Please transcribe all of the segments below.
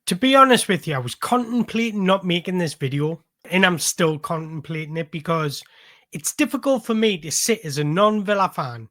To be honest with you, I was contemplating not making this video, and I'm still contemplating it because it's difficult for me to sit as a non-Villa fan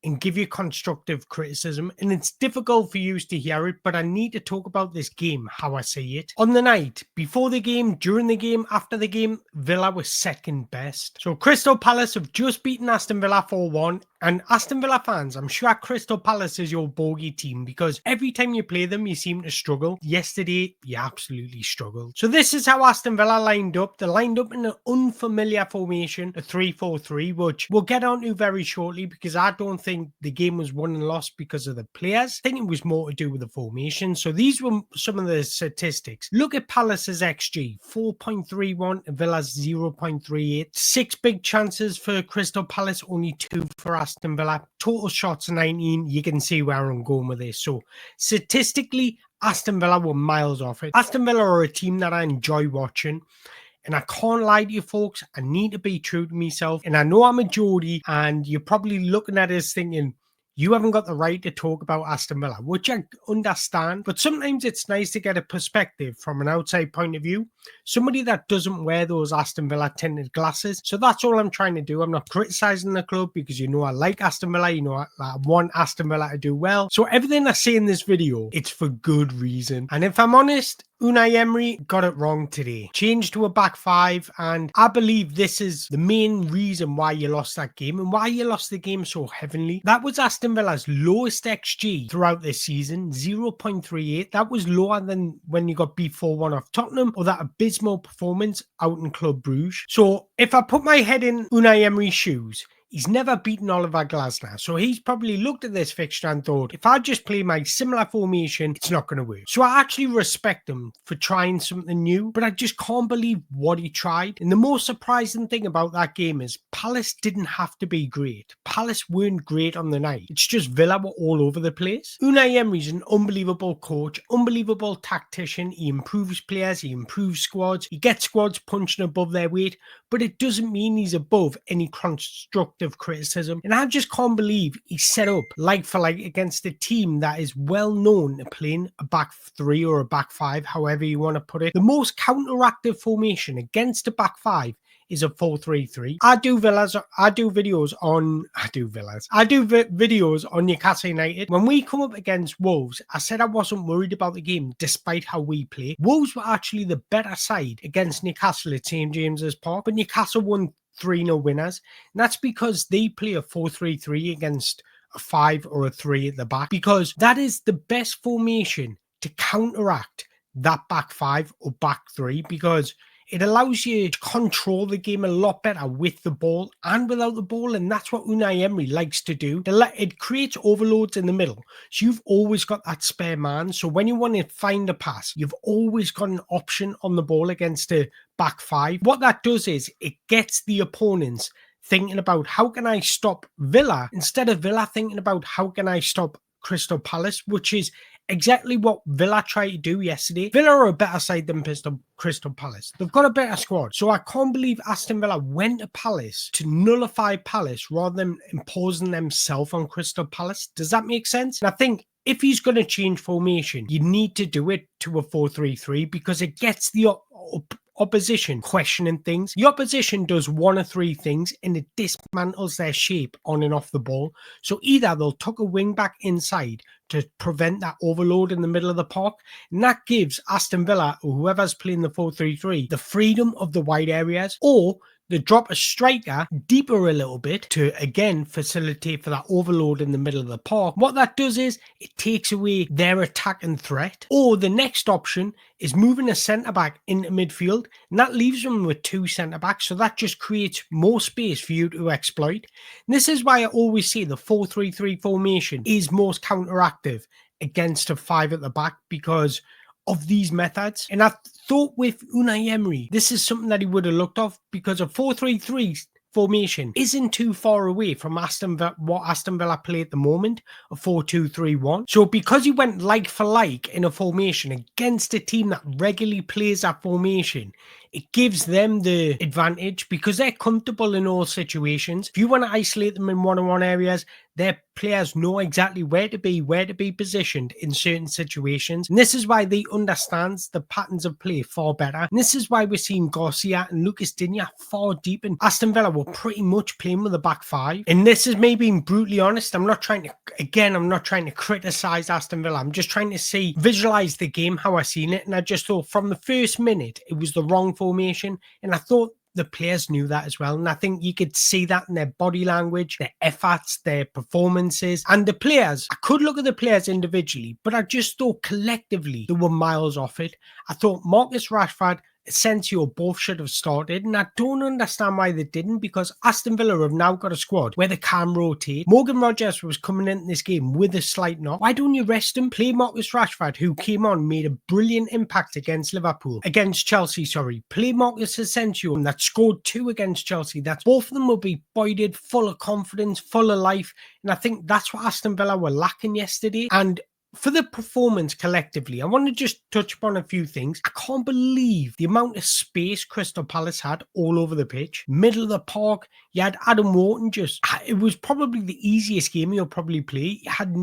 and give you constructive criticism, and it's difficult for you to hear it, but I need to talk about this game, how I see it. On the night, before the game, during the game, after the game, Villa was second best. So Crystal Palace have just beaten Aston Villa 4-1, and Aston Villa fans, I'm sure Crystal Palace is your bogey team because every time you play them, you seem to struggle. Yesterday, you absolutely struggled. So this is how Aston Villa lined up. They lined up in an unfamiliar formation, a 3-4-3, which we'll get onto very shortly because I don't think the game was won and lost because of the players. I think it was more to do with the formation. So these were some of the statistics. Look at Palace's XG, 4.31, Villa's 0.38. 6 big chances for Crystal Palace, only 2 for Aston Villa. Total shots 19. You can see where I'm going with this. So statistically, Aston Villa were miles off it. Aston Villa are a team that I enjoy watching. And I can't lie to you folks, I need to be true to myself. And I know I'm a Geordie, and you're probably looking at us thinking, you haven't got the right to talk about Aston Villa, which I understand. But sometimes it's nice to get a perspective from an outside point of view. Somebody that doesn't wear those Aston Villa tinted glasses. So that's all I'm trying to do. I'm not criticising the club because you know I like Aston Villa. You know I want Aston Villa to do well. So everything I say in this video, it's for good reason. And if I'm honest, Unai Emery got it wrong today. Changed to a back five, and I believe this is the main reason why you lost that game and why you lost the game so heavily. That was Aston Villa's lowest XG throughout this season, 0.38. That was lower than when you got beat 4-1 off Tottenham or that abysmal performance out in Club Brugge. So if I put my head in Unai Emery's shoes, he's never beaten Oliver Glasner. So he's probably looked at this fixture and thought, if I just play my similar formation, it's not going to work. So I actually respect him for trying something new, but I just can't believe what he tried. And the most surprising thing about that game is Palace didn't have to be great. Palace weren't great on the night. It's just Villa were all over the place. Unai Emery's an unbelievable coach, unbelievable tactician. He improves players, he improves squads, he gets squads punching above their weight, but it doesn't mean he's above any constructive criticism. And I just can't believe he set up like for like against a team that is well known to playing a back three or a back five, however you want to put it. The most counteractive formation against a back five is a 4-3-3. I do videos on Newcastle United. When we come up against Wolves, I said I wasn't worried about the game despite how we play. Wolves were actually the better side against Newcastle at St James's Park, but Newcastle won 3-0 winners. And that's because they play a 4-3-3 against a 5 or a 3 at the back, because that is the best formation to counteract that back 5 or back 3, because it allows you to control the game a lot better with the ball and without the ball, and that's what Unai Emery likes to do. It creates overloads in the middle, so you've always got that spare man. So when you want to find a pass, you've always got an option on the ball against a back 5. What that does is it gets the opponents thinking about how can I stop Villa instead of Villa thinking about how can I stop Crystal Palace, which is exactly what Villa tried to do yesterday. Villa are a better side than Crystal Palace. They've got a better squad. So I can't believe Aston Villa went to Palace to nullify Palace rather than imposing themselves on Crystal Palace. Does that make sense? And I think if he's going to change formation, you need to do it to a 4-3-3 because it gets the opposition questioning things. The opposition does one of 3 things and it dismantles their shape on and off the ball. So either they'll tuck a wing back inside to prevent that overload in the middle of the park, and that gives Aston Villa or whoever's playing the 4-3-3 the freedom of the wide areas, or they drop a striker deeper a little bit to again facilitate for that overload in the middle of the park. What that does is it takes away their attack and threat. Or the next option is moving a centre-back into midfield, and that leaves them with 2 centre-backs, so that just creates more space for you to exploit. And this is why I always say the 4-3-3 formation is most counteractive against a 5 at the back because of these methods. And I thought with Unai Emery, this is something that he would have looked off, because a 4-3-3 formation isn't too far away from what Aston Villa play at the moment, a 4-2-3-1. So because he went like for like in a formation against a team that regularly plays that formation, it gives them the advantage because they're comfortable in all situations. If you want to isolate them in one-on-one areas, their players know exactly where to be positioned in certain situations. And this is why they understand the patterns of play far better. And this is why we're seeing Garcia and Lucas Digne far deep. And Aston Villa were pretty much playing with a back five. And this is me being brutally honest. I'm not trying to criticize Aston Villa. I'm just trying to visualize the game, how I seen it. And I just thought from the first minute, it was the wrong formation. And I thought the players knew that as well. And I think you could see that in their body language, their efforts, their performances. And the players, I could look at the players individually, but I just thought collectively they were miles off it. I thought Marcus Rashford, Asensio both should have started, and I don't understand why they didn't, because Aston Villa have now got a squad where they can rotate. Morgan Rogers was coming into this game with a slight knock. Why don't you rest him? Play Marcus Rashford, who came on, made a brilliant impact against Chelsea. Play Marcus Asensio, that scored 2 against Chelsea. That's both of them will be buoyed, full of confidence, full of life, and I think that's what Aston Villa were lacking yesterday. And for the performance collectively, I want to just touch upon a few things. I can't believe the amount of space Crystal Palace had all over the pitch. Middle of the park, you had Adam Wharton it was probably the easiest game you'll probably play. You had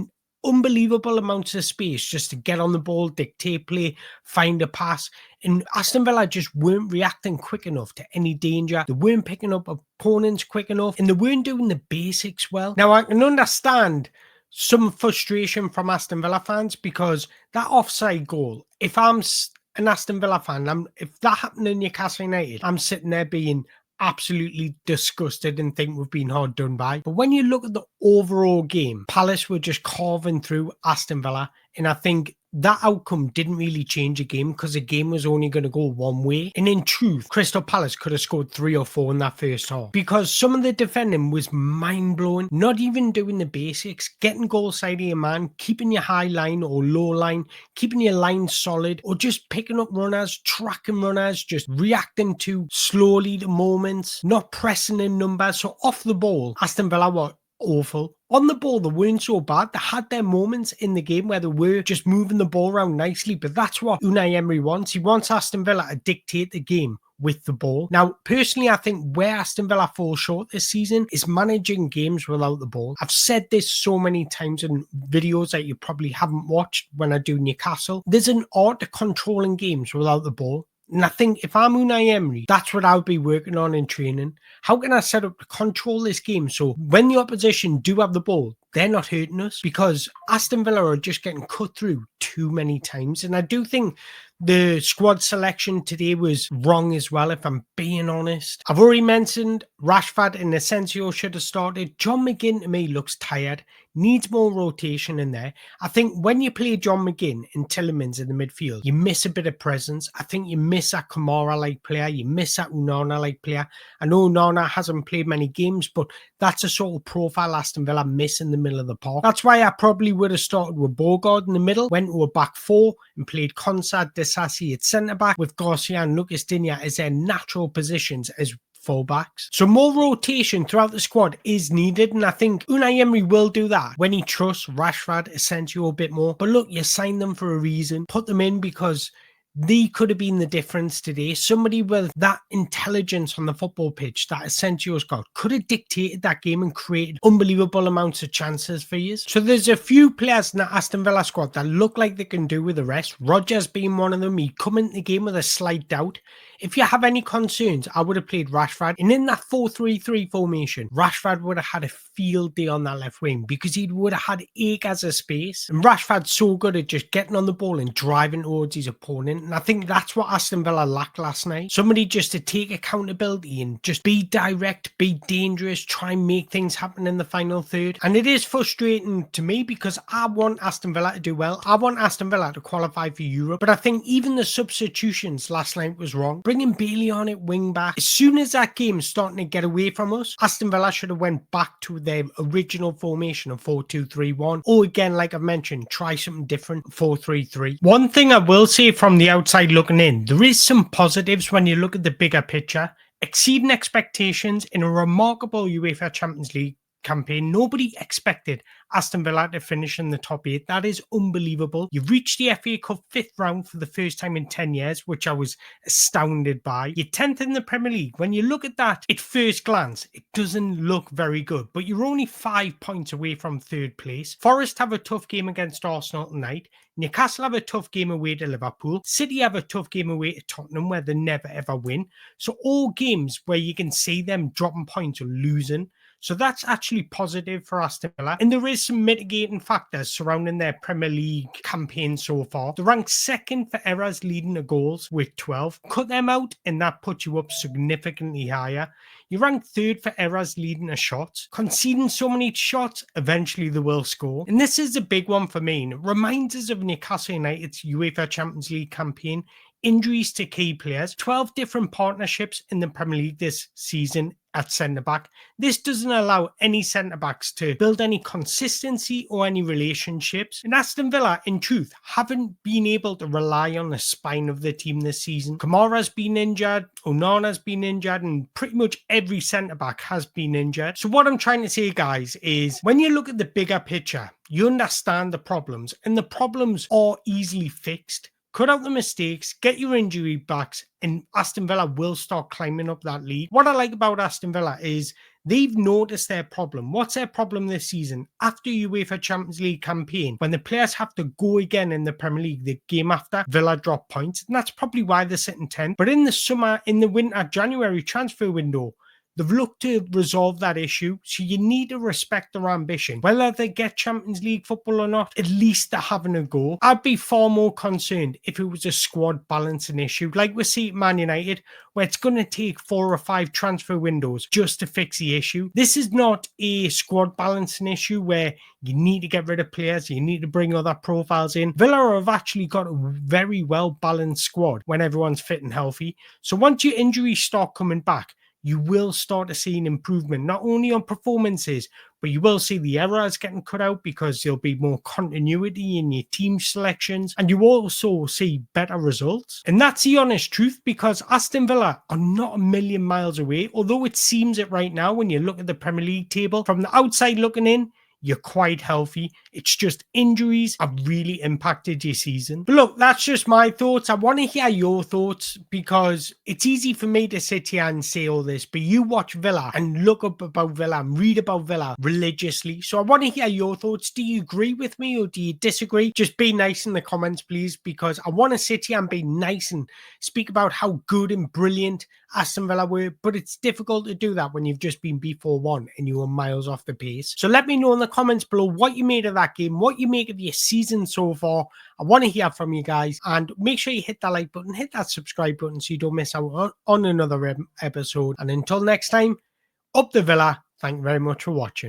unbelievable amounts of space just to get on the ball, dictate play, find a pass. And Aston Villa just weren't reacting quick enough to any danger. They weren't picking up opponents quick enough, and they weren't doing the basics well. Now, I can understand some frustration from Aston Villa fans because that offside goal, if I'm an Aston Villa fan, if that happened in Newcastle United, I'm sitting there being absolutely disgusted and think we've been hard done by. But when you look at the overall game, Palace were just carving through Aston Villa, and I think that outcome didn't really change the game because the game was only going to go one way. And in truth, Crystal Palace could have scored 3 or 4 in that first half because some of the defending was mind-blowing. Not even doing the basics, getting goal side of your man, keeping your high line or low line, keeping your line solid, or just picking up runners, tracking runners, just reacting to slowly the moments, not pressing in numbers. So off the ball, Aston Villa were awful. On the ball, they weren't so bad. They had their moments in the game where they were just moving the ball around nicely, but that's what Unai Emery wants. He wants Aston Villa to dictate the game with the ball. Now, personally, I think where Aston Villa falls short this season is managing games without the ball. I've said this so many times in videos that you probably haven't watched when I do Newcastle. There's an art to controlling games without the ball. And I think if I'm Unai Emery, that's what I'll be working on in training. How can I set up to control this game so when the opposition do have the ball, they're not hurting us? Because Aston Villa are just getting cut through too many times. And I do think the squad selection today was wrong as well, if I'm being honest. I've already mentioned Rashford and Asensio should have started. John McGinn to me looks tired, needs more rotation in there. I think when you play John McGinn and Tielemans in the midfield, you miss a bit of presence. I think you miss that Kamara-like player. You miss that Onana-like player. I know Onana hasn't played many games, but that's a sort of profile Aston Villa miss in the middle of the park. That's why I probably would have started with Bogard in the middle, went to a back 4 and played Consad, Disasi at centre-back with Garcia and Lucas Digne as their natural positions as fullbacks. So more rotation throughout the squad is needed, and I think Unai Emery will do that when he trusts Rashford, Asensio a bit more. But look, you signed them for a reason. Put them in because they could have been the difference today. Somebody with that intelligence on the football pitch that Asensio's got could have dictated that game and created unbelievable amounts of chances for you. So there's a few players in the Aston Villa squad that look like they can do with the rest. Rogers being one of them. He come into the game with a slight doubt. If you have any concerns, I would have played Rashford. And in that 4-3-3 formation, Rashford would have had a field day on that left wing because he would have had acres of space. And Rashford's so good at just getting on the ball and driving towards his opponent. And I think that's what Aston Villa lacked last night. Somebody just to take accountability and just be direct, be dangerous, try and make things happen in the final third. And it is frustrating to me because I want Aston Villa to do well. I want Aston Villa to qualify for Europe. But I think even the substitutions last night was wrong. Bringing Bailey on at wing back. As soon as that game's starting to get away from us, Aston Villa should have went back to their original formation of 4-2-3-1. Or again, like I've mentioned, try something different, 4-3-3. One thing I will say from the outside looking in, there is some positives when you look at the bigger picture. Exceeding expectations in a remarkable UEFA Champions League campaign. Nobody expected Aston Villa to finish in the top 8. That is unbelievable. You've reached the FA Cup 5th round for the first time in 10 years, which I was astounded by. You're 10th in the Premier League. When you look at that at first glance, it doesn't look very good, but you're only 5 points away from 3rd place. Forest have a tough game against Arsenal tonight. Newcastle have a tough game away to Liverpool. City have a tough game away to Tottenham, where they never ever win. So all games where you can see them dropping points or losing. So that's actually positive for Aston Villa. And there is some mitigating factors surrounding their Premier League campaign so far. They're ranked 2nd for errors leading to goals with 12. Cut them out and that puts you up significantly higher. You're ranked 3rd for errors leading to shots. Conceding so many shots, eventually they will score. And this is a big one for me. And it reminds us of Newcastle United's UEFA Champions League campaign. Injuries to key players, 12 different partnerships in the Premier League this season at centre-back. This doesn't allow any centre-backs to build any consistency or any relationships. And Aston Villa, in truth, haven't been able to rely on the spine of the team this season. Kamara's been injured, Onana's been injured, and pretty much every centre-back has been injured. So what I'm trying to say, guys, is when you look at the bigger picture, you understand the problems, and the problems are easily fixed. Cut out the mistakes, get your injury backs, and Aston Villa will start climbing up that league. What I like about Aston Villa is they've noticed their problem. What's their problem this season? After UEFA Champions League campaign, when the players have to go again in the Premier League, the game after, Villa drop points, and that's probably why they're sitting 10th. But in the summer, in the winter, January transfer window, they've looked to resolve that issue, so you need to respect their ambition. Whether they get Champions League football or not, at least they're having a go. I'd be far more concerned if it was a squad balancing issue, like we see at Man United, where it's going to take 4 or 5 transfer windows just to fix the issue. This is not a squad balancing issue where you need to get rid of players, you need to bring other profiles in. Villa have actually got a very well-balanced squad when everyone's fit and healthy. So once your injuries start coming back, you will start to see an improvement, not only on performances, but you will see the errors getting cut out because there'll be more continuity in your team selections, and you also see better results. And that's the honest truth, because Aston Villa are not a million miles away, although it seems it right now when you look at the Premier League table. From the outside looking in, you're quite healthy. It's just injuries have really impacted your season. But look, that's just my thoughts. I want to hear your thoughts, because it's easy for me to sit here and say all this, but you watch Villa and look up about Villa and read about Villa religiously. So I want to hear your thoughts. Do you agree with me or do you disagree? Just be nice in the comments, please, because I want to sit here and be nice and speak about how good and brilliant Aston Villa were, but it's difficult to do that when you've just been B4-1 and you were miles off the pace. So let me know in the comments below what you made of that game, what you make of your season so far. I want to hear from you guys, and make sure you hit that like button, hit that subscribe button so you don't miss out on another episode. And until next time, up the Villa. Thank you very much for watching.